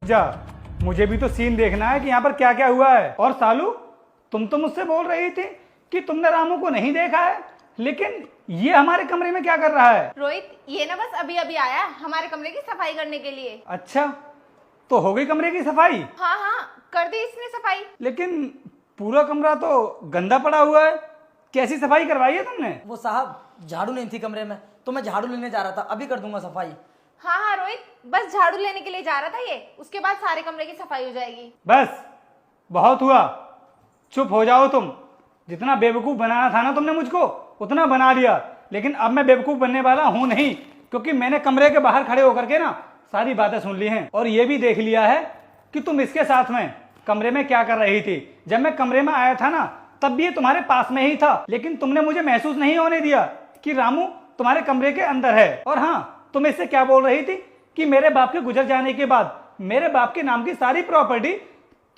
जा, मुझे भी तो सीन देखना है कि यहाँ पर क्या क्या हुआ है। और सालू, तुम तो मुझसे बोल रही थी कि तुमने रामू को नहीं देखा है, लेकिन ये हमारे कमरे में क्या कर रहा है? रोहित, ये ना बस अभी अभी आया हमारे कमरे की सफाई करने के लिए। अच्छा, तो हो गई कमरे की सफाई? हाँ हाँ, कर दी इसने सफाई। लेकिन पूरा कमरा तो गंदा पड़ा हुआ है, कैसी सफाई करवाई है तुमने? वो साहब, झाड़ू नहीं थी कमरे में तो मैं झाड़ू लेने जा रहा था, अभी कर दूंगा सफाई। हाँ हाँ रोहित, बस झाड़ू लेने के लिए जा रहा था ये, उसके बाद सारे कमरे की सफाई हो जाएगी। बस बहुत हुआ, चुप हो जाओ तुम। जितना बेवकूफ बनाना था ना तुमने मुझको, उतना बना लिया। लेकिन अब मैं बेवकूफ बनने वाला हूं नहीं, क्योंकि मैंने कमरे के बाहर खड़े होकर के ना सारी बातें सुन ली हैं, और ये भी देख लिया है कि तुम इसके साथ में कमरे में क्या कर रही थी। जब मैं कमरे में आया था ना, तब भी ये तुम्हारे पास में ही था, लेकिन तुमने मुझे महसूस नहीं होने दिया कि रामू तुम्हारे कमरे के अंदर है। और हाँ, तुम इससे क्या बोल रही थी कि मेरे बाप के गुजर जाने के बाद मेरे बाप के नाम की सारी प्रॉपर्टी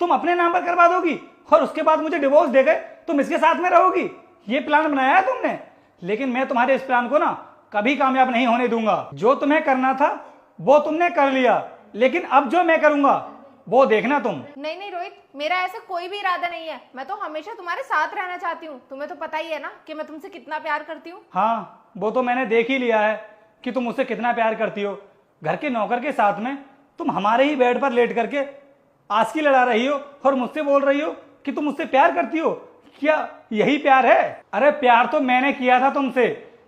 तुम अपने नाम पर करवा दोगी, और उसके बाद मुझे डिवोर्स दे गए तुम इसके साथ में रहोगी। ये प्लान बनाया है तुमने, लेकिन मैं तुम्हारे इस प्लान को ना कभी कामयाब नहीं होने दूंगा। जो तुम्हें करना था वो तुमने कर लिया, लेकिन अब जो मैं करूंगा वो देखना तुम। नहीं नहीं रोहित, मेरा ऐसा कोई भी इरादा नहीं है। मैं तो हमेशा तुम्हारे साथ रहना चाहती हूँ। तुम्हें तो पता ही है ना कि मैं तुमसे कितना प्यार करती हूँ। हाँ, वो तो मैंने देख ही लिया है कि तुम मुझसे कितना प्यार करती हो। घर के नौकर के साथ में तुम हमारे ही बेड पर लेट करके आस्की लड़ा रही हो और मुझसे बोल रही हो कि तुम मुझसे प्यार करती हो। क्या यही प्यार है? अरे प्यार तो मैंने किया था तुमसे,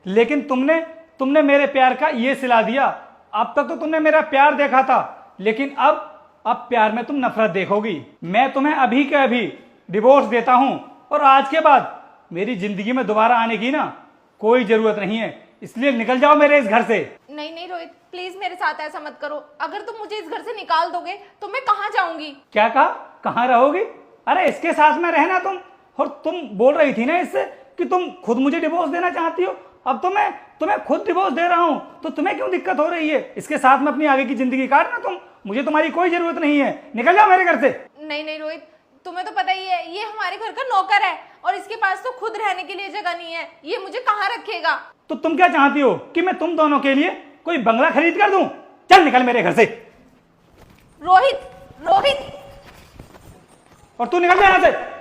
लेकिन तुमने मेरे प्यार का ये सिला दिया। अब तक तो तुमने मेरा प्यार देखा था, लेकिन अब प्यार में तुम नफरत देखोगी। मैं तुम्हें अभी के अभी डिवोर्स देता हूं, और आज के बाद मेरी जिंदगी में दोबारा आने की ना कोई जरूरत नहीं है, इसलिए निकल जाओ मेरे इस घर से। नहीं नहीं रोहित, प्लीज मेरे साथ ऐसा मत करो। अगर तुम मुझे इस घर से निकाल दोगे तो मैं कहाँ जाऊंगी? क्या कहा? कहाँ रहोगी? अरे इसके साथ में रहना तुम। और तुम बोल रही थी ना इससे कि तुम खुद मुझे डिवोर्स देना चाहती हो। अब तो मैं तुम्हें खुद डिवोर्स दे रहा हूं, तो तुम्हें क्यों दिक्कत हो रही है? इसके साथ में अपनी आगे की जिंदगी काटना तुम। मुझे तुम्हारी कोई जरूरत नहीं है, निकल जाओ मेरे घर से। नहीं नहीं रोहित, तुम्हें तो पता ही है ये हमारे घर का नौकर है, और इसके पास तो खुद रहने के लिए जगह नहीं है। ये मुझे कहाँ रखेगा? तो तुम क्या चाहती हो कि मैं तुम दोनों के लिए कोई बंगला खरीद कर दूं? चल निकल मेरे घर से। रोहित, रोहित, और तू निकल जा यहाँ से।